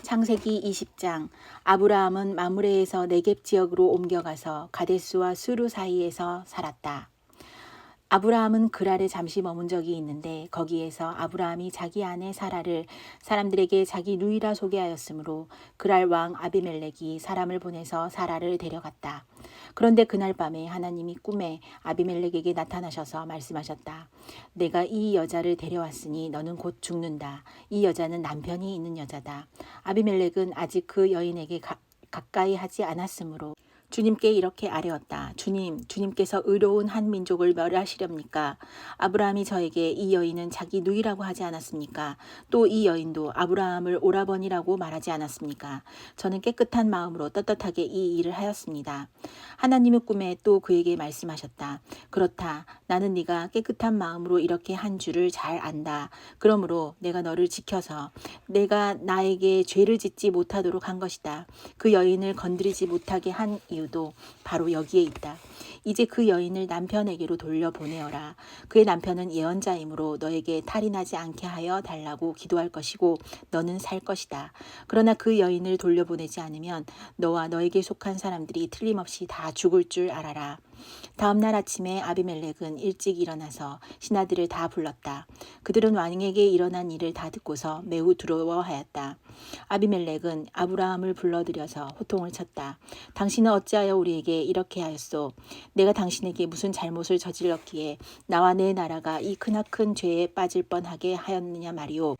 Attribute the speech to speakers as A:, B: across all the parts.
A: 창세기 20장. 아브라함은 마므레에서 네겝 지역으로 옮겨가서 가데스와 수르 사이에서 살았다. 아브라함은 그랄에 잠시 머문 적이 있는데 거기에서 아브라함이 자기 아내 사라를 사람들에게 자기 누이라 소개하였으므로 그랄 왕 아비멜렉이 사람을 보내서 사라를 데려갔다. 그런데 그날 밤에 하나님이 꿈에 아비멜렉에게 나타나셔서 말씀하셨다. 내가 이 여자를 데려왔으니 너는 곧 죽는다. 이 여자는 남편이 있는 여자다. 아비멜렉은 아직 그 여인에게 가까이 하지 않았으므로 주님께 이렇게 아뢰었다. 주님께서 의로운 한 민족을 멸하시렵니까? 아브라함이 저에게 이 여인은 자기 누이라고 하지 않았습니까? 또 이 여인도 아브라함을 오라버니라고 말하지 않았습니까? 저는 깨끗한 마음으로 떳떳하게 이 일을 하였습니다. 하나님의 꿈에 또 그에게 말씀하셨다. 그렇다. 나는 네가 깨끗한 마음으로 이렇게 한 줄을 잘 안다. 그러므로 내가 너를 지켜서 내가 나에게 죄를 짓지 못하도록 한 것이다. 그 여인을 건드리지 못하게 한 이유도 바로 여기에 있다. 이제 그 여인을 남편에게로 돌려보내어라. 그의 남편은 예언자이므로 너에게 탈이 나지 않게 하여 달라고 기도할 것이고 너는 살 것이다. 그러나 그 여인을 돌려보내지 않으면 너와 너에게 속한 사람들이 틀림없이 다 죽을 줄 알아라. 다음 날 아침에 아비멜렉은 일찍 일어나서 신하들을 다 불렀다. 그들은 왕에게 일어난 일을 다 듣고서 매우 두려워하였다. 아비멜렉은 아브라함을 불러들여서 호통을 쳤다. 당신은 어찌하여 우리에게 이렇게 하였소? 내가 당신에게 무슨 잘못을 저질렀기에 나와 내 나라가 이 크나큰 죄에 빠질 뻔하게 하였느냐 말이오.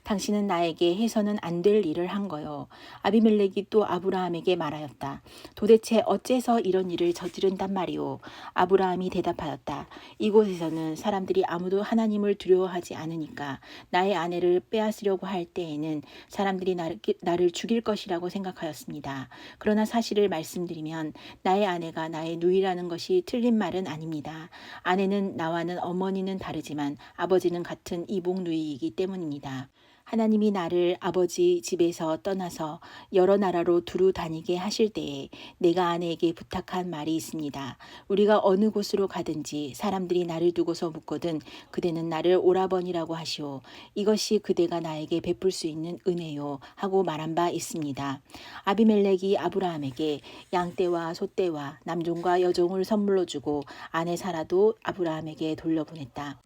A: 당신은 나에게 해서는 안 될 일을 한 거요. 아비멜렉이 또 아브라함에게 말하였다. 도대체 어째서 이런 일을 저지른단 말이오. 아브라함이 대답하였다. 이곳에서는 사람들이 아무도 하나님을 두려워하지 않으니까 나의 아내를 빼앗으려고 할 때에는 사람들이 나를 죽일 것이라고 생각하였습니다. 그러나 사실을 말씀드리면 나의 아내가 나의 누이라는 것이 틀린 말은 아닙니다. 아내는 나와는 어머니는 다르지만 아버지는 같은 이복 누이이기 때문입니다. 하나님이 나를 아버지 집에서 떠나서 여러 나라로 두루 다니게 하실 때에 내가 아내에게 부탁한 말이 있습니다. 우리가 어느 곳으로 가든지 사람들이 나를 두고서 묻거든 그대는 나를 오라버니라고 하시오. 이것이 그대가 나에게 베풀 수 있는 은혜요 하고 말한 바 있습니다. 아비멜렉이 아브라함에게 양떼와 소떼와 남종과 여종을 선물로 주고 아내 사라도 아브라함에게 돌려보냈다.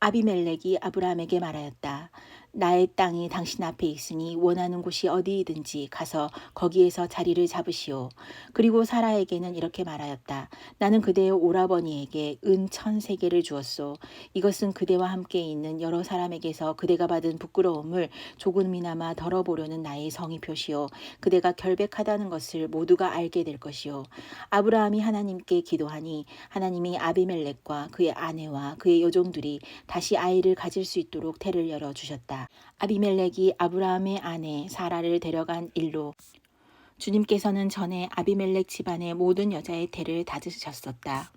A: 아비멜렉이 아브라함에게 말하였다. 나의 땅이 당신 앞에 있으니 원하는 곳이 어디이든지 가서 거기에서 자리를 잡으시오. 그리고 사라에게는 이렇게 말하였다. 나는 그대의 오라버니에게 은 1,000세겔을 주었소. 이것은 그대와 함께 있는 여러 사람에게서 그대가 받은 부끄러움을 조금이나마 덜어보려는 나의 성의 표시요. 그대가 결백하다는 것을 모두가 알게 될 것이요. 아브라함이 하나님께 기도하니 하나님이 아비멜렉과 그의 아내와 그의 여종들이 다시 아이를 가질 수 있도록 태를 열어주셨다. 아비멜렉이 아브라함의 아내 사라를 데려간 일로 주님께서는 전에 아비멜렉 집안의 모든 여자의 태를 닫으셨었다.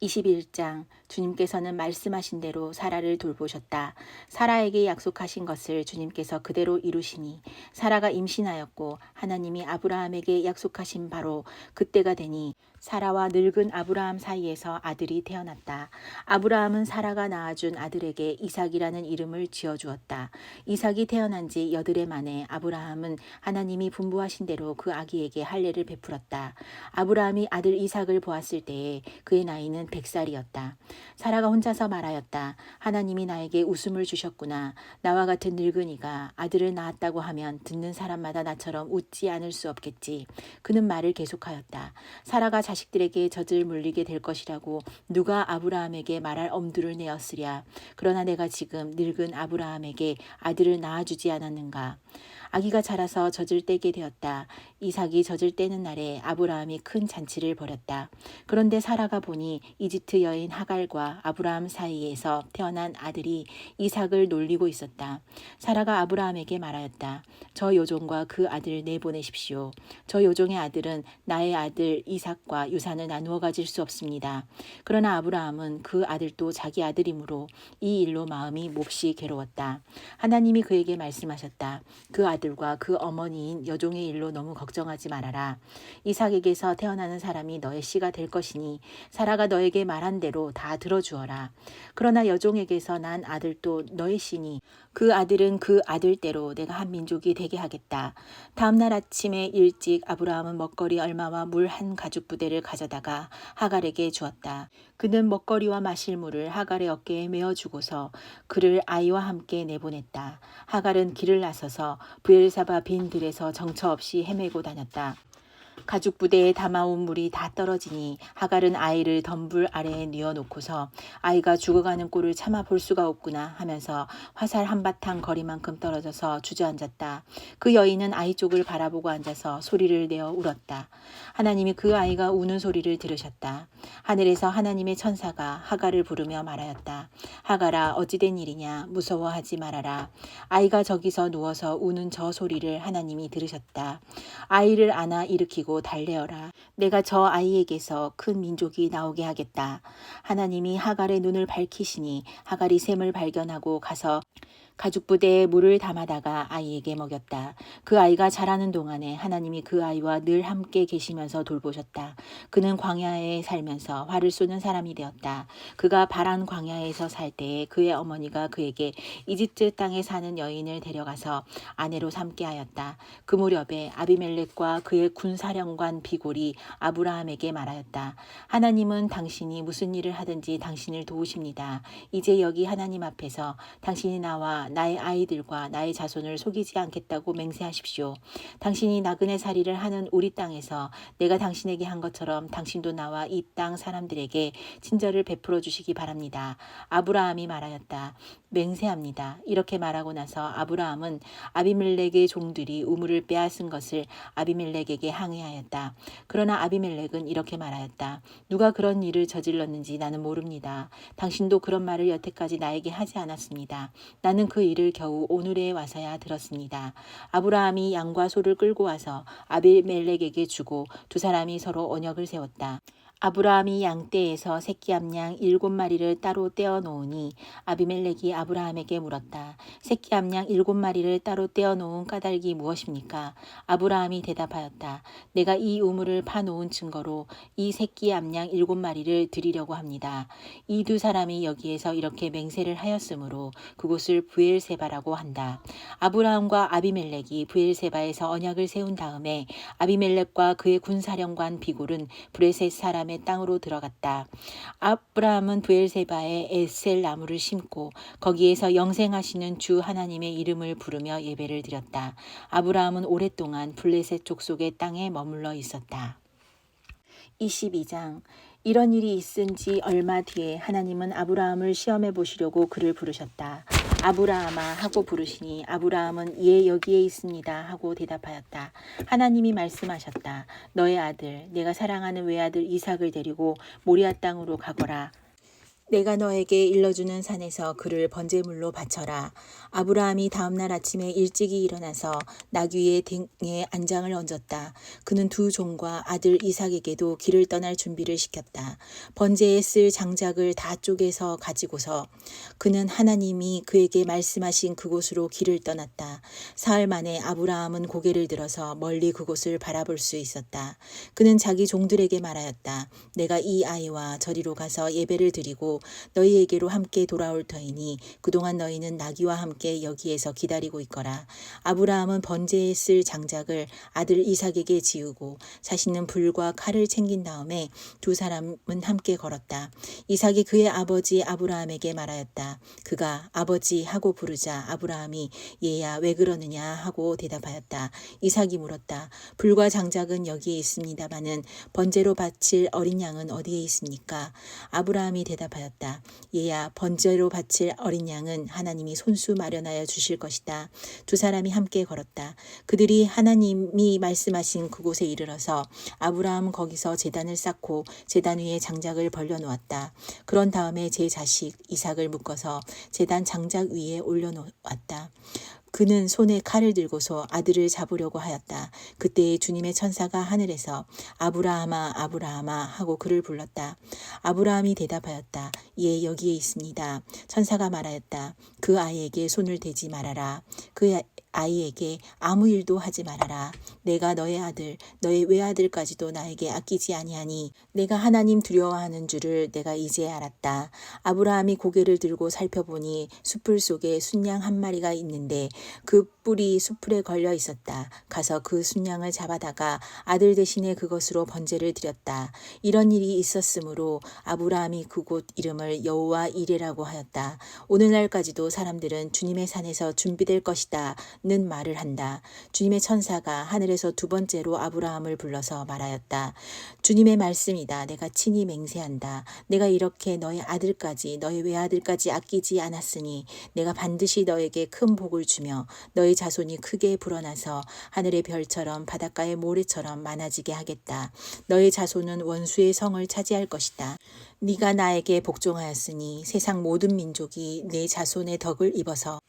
A: 21장. 주님께서는 말씀하신 대로 사라를 돌보셨다. 사라에게 약속하신 것을 주님께서 그대로 이루시니 사라가 임신하였고 하나님이 아브라함에게 약속하신 바로 그때가 되니 사라와 늙은 아브라함 사이에서 아들이 태어났다. 아브라함은 사라가 낳아준 아들에게 이삭이라는 이름을 지어주었다. 이삭이 태어난 지 8해 만에 아브라함은 하나님이 분부하신 대로 그 아기에게 할례를 베풀었다. 아브라함이 아들 이삭을 보았을 때에 그의 나이는 100살이었다. 사라가 혼자서 말하였다. 하나님이 나에게 웃음을 주셨구나. 나와 같은 늙은이가 아들을 낳았다고 하면 듣는 사람마다 나처럼 웃지 않을 수 없겠지. 그는 말을 계속하였다. 사라가 자식들에게 젖을 물리게 될 것이라고 누가 아브라함에게 말할 엄두를 내었으랴. 그러나 내가 지금 늙은 아브라함에게 아들을 낳아주지 않았는가. 아기가 자라서 젖을 떼게 되었다. 이삭이 젖을 떼는 날에 아브라함이 큰 잔치를 벌였다. 그런데 사라가 보니 이집트 여인 하갈과 아브라함 사이에서 태어난 아들이 이삭을 놀리고 있었다. 사라가 아브라함에게 말하였다. 저 요종과 그 아들 내보내십시오. 저 요종의 아들은 나의 아들 이삭과 유산을 나누어 가질 수 없습니다. 그러나 아브라함은 그 아들도 자기 아들이므로 이 일로 마음이 몹시 괴로웠다. 하나님이 그에게 말씀하셨다. 그 아들 아들들과 그 어머니인 여종의 일로 너무 걱정하지 말아라. 이삭에게서 태어나는 사람이 너의 씨가 될 것이니 사라가 너에게 말한 대로 다 들어주어라. 그러나 여종에게서 난 아들도 너의 씨니 그 아들은 그 아들대로 내가 한 민족이 되게 하겠다. 다음 날 아침에 일찍 아브라함은 먹거리 얼마와 물 한 가죽 부대를 가져다가 하갈에게 주었다. 그는 먹거리와 마실 물을 하갈의 어깨에 메어주고서 그를 아이와 함께 내보냈다. 하갈은 길을 나서서 브엘사바 빈 들에서 정처 없이 헤매고 다녔다. 가죽 부대에 담아온 물이 다 떨어지니 하갈은 아이를 덤불 아래에 뉘어놓고서 아이가 죽어가는 꼴을 참아 볼 수가 없구나 하면서 화살 한바탕 거리만큼 떨어져서 주저앉았다. 그 여인은 아이 쪽을 바라보고 앉아서 소리를 내어 울었다. 하나님이 그 아이가 우는 소리를 들으셨다. 하늘에서 하나님의 천사가 하갈을 부르며 말하였다. 하갈아, 어찌된 일이냐? 무서워하지 말아라. 아이가 저기서 누워서 우는 저 소리를 하나님이 들으셨다. 아이를 안아 일으키고 달래어라. 내가 저 아이에게서 큰 민족이 나오게 하겠다. 하나님이 하갈의 눈을 밝히시니 하갈이 샘을 발견하고 가서 가죽 부대에 물을 담아다가 아이에게 먹였다. 그 아이가 자라는 동안에 하나님이 그 아이와 늘 함께 계시면서 돌보셨다. 그는 광야에 살면서 활을 쏘는 사람이 되었다. 그가 바란 광야에서 살 때에 그의 어머니가 그에게 이집트 땅에 사는 여인을 데려가서 아내로 삼게 하였다. 그 무렵에 아비멜렉과 그의 군사령관 비골이 아브라함에게 말하였다. 하나님은 당신이 무슨 일을 하든지 당신을 도우십니다. 이제 여기 하나님 앞에서 당신이 나와 나의 아이들과 나의 자손을 속이지 않겠다고 맹세하십시오. 당신이 나그네 살이를 하는 우리 땅에서 내가 당신에게 한 것처럼 당신도 나와 이 땅 사람들에게 친절을 베풀어 주시기 바랍니다. 아브라함이 말하였다. 맹세합니다. 이렇게 말하고 나서 아브라함은 아비멜렉의 종들이 우물을 빼앗은 것을 아비멜렉에게 항의하였다. 그러나 아비멜렉은 이렇게 말하였다. 누가 그런 일을 저질렀는지 나는 모릅니다. 당신도 그런 말을 여태까지 나에게 하지 않았습니다. 나는 그 일을 겨우 오늘에 와서야 들었습니다. 아브라함이 양과 소를 끌고 와서 아비멜렉에게 주고 두 사람이 서로 언약을 세웠다. 아브라함이 양떼에서 새끼 암양 7마리를 따로 떼어 놓으니 아비멜렉이 아브라함에게 물었다. 새끼 암양 7마리를 따로 떼어 놓은 까닭이 무엇입니까? 아브라함이 대답하였다. 내가 이 우물을 파놓은 증거로 이 새끼 암양 7마리를 드리려고 합니다. 이 두 사람이 여기에서 이렇게 맹세를 하였으므로 그곳을 브엘세바라고 한다. 아브라함과 아비멜렉이 브엘세바에서 언약을 세운 다음에 아비멜렉과 그의 군사령관 비골은 브레셋 사람의 땅으로 들어갔다. 아브라함은 브엘세바에 에셀 나무를 심고 거기에서 영생하시는 주 하나님의 이름을 부르며 예배를 드렸다. 아브라함은 오랫동안 블레셋 족속의 땅에 머물러 있었다. 22장. 이런 일이 있은 지 얼마 뒤에 하나님은 아브라함을 시험해 보시려고 그를 부르셨다. 아브라함아 하고 부르시니 아브라함은 예 여기에 있습니다 하고 대답하였다. 하나님이 말씀하셨다. 너의 아들 내가 사랑하는 외아들 이삭을 데리고 모리아 땅으로 가거라. 내가 너에게 일러주는 산에서 그를 번제물로 바쳐라. 아브라함이 다음날 아침에 일찍이 일어나서 나귀의 등에 안장을 얹었다. 그는 두 종과 아들 이삭에게도 길을 떠날 준비를 시켰다. 번제에 쓸 장작을 다 쪼개서 가지고서 그는 하나님이 그에게 말씀하신 그곳으로 길을 떠났다. 사흘 만에 아브라함은 고개를 들어서 멀리 그곳을 바라볼 수 있었다. 그는 자기 종들에게 말하였다. 내가 이 아이와 저리로 가서 예배를 드리고 너희에게로 함께 돌아올 터이니 그동안 너희는 나귀와 함께 여기에서 기다리고 있거라. 아브라함은 번제에 쓸 장작을 아들 이삭에게 지우고 자신은 불과 칼을 챙긴 다음에 두 사람은 함께 걸었다. 이삭이 그의 아버지 아브라함에게 말하였다. 그가 아버지 하고 부르자 아브라함이 얘야 왜 그러느냐 하고 대답하였다. 이삭이 물었다. 불과 장작은 여기에 있습니다마는 번제로 바칠 어린 양은 어디에 있습니까? 아브라함이 대답하였다. 얘야 번제로 바칠 어린 양은 하나님이 손수 마련하여 주실 것이다. 두 사람이 함께 걸었다. 그들이 하나님이 말씀하신 그곳에 이르러서 아브라함은 거기서 제단을 쌓고 제단 위에 장작을 벌려놓았다. 그런 다음에 제 자식 이삭을 묶어서 제단 장작 위에 올려놓았다. 그는 손에 칼을 들고서 아들을 잡으려고 하였다. 그때 주님의 천사가 하늘에서 아브라함아 아브라함아 하고 그를 불렀다. 아브라함이 대답하였다. 예 여기에 있습니다. 천사가 말하였다. 그 아이에게 손을 대지 말아라. 그 아이에게 아무 일도 하지 말아라. 내가 너의 아들, 너의 외아들까지도 나에게 아끼지 아니하니 내가 하나님 두려워하는 줄을 내가 이제 알았다. 아브라함이 고개를 들고 살펴보니 숲풀 속에 순양 한 마리가 있는데 그 뿔이 숲풀에 걸려 있었다. 가서 그 순양을 잡아다가 아들 대신에 그것으로 번제를 드렸다. 이런 일이 있었으므로 아브라함이 그곳 이름을 여호와 이레라고 하였다. 오늘날까지도 사람들은 주님의 산에서 준비될 것이다 는 말을 한다. 주님의 천사가 하늘에서 두 번째로 아브라함을 불러서 말하였다. 주님의 말씀이다. 내가 친히 맹세한다. 내가 이렇게 너의 아들까지 너의 외아들까지 아끼지 않았으니 내가 반드시 너에게 큰 복을 주며 너의 자손이 크게 불어나서 하늘의 별처럼 바닷가의 모래처럼 많아지게 하겠다. 너의 자손은 원수의 성을 차지할 것이다. 네가 나에게 복종하였으니 세상 모든 민족이 내 자손의 덕을 입어서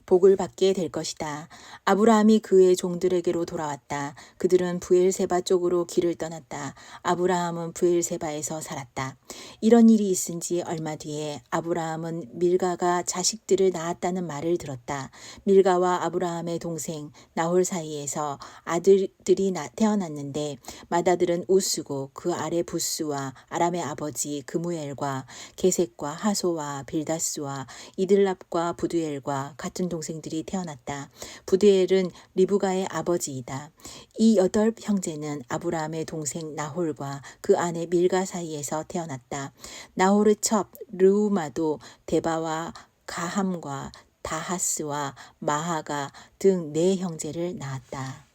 A: 복을 받게 될 것이다. 아브라함이 그의 종들에게로 돌아왔다. 그들은 브엘세바 쪽으로 길을 떠났다. 아브라함은 브엘세바에서 살았다. 이런 일이 있은 지 얼마 뒤에 아브라함은 밀가가 자식들을 낳았다는 말을 들었다. 밀가와 아브라함의 동생 나홀 사이에서 아들들이 태어났는데 맏아들은 우스고 그 아래 부스와 아람의 아버지 그무엘과 게셋과 하소와 빌다스와 이들랍과 부두엘과 같은 동생들이 태어났다. 부두엘은 리브가의 아버지이다. 이 8 형제는 아브라함의 동생 나홀과 그 아내 밀가 사이에서 태어났다. 나홀의 첩 르우마도 데바와 가함과 다하스와 마하가 등 4 형제를 낳았다.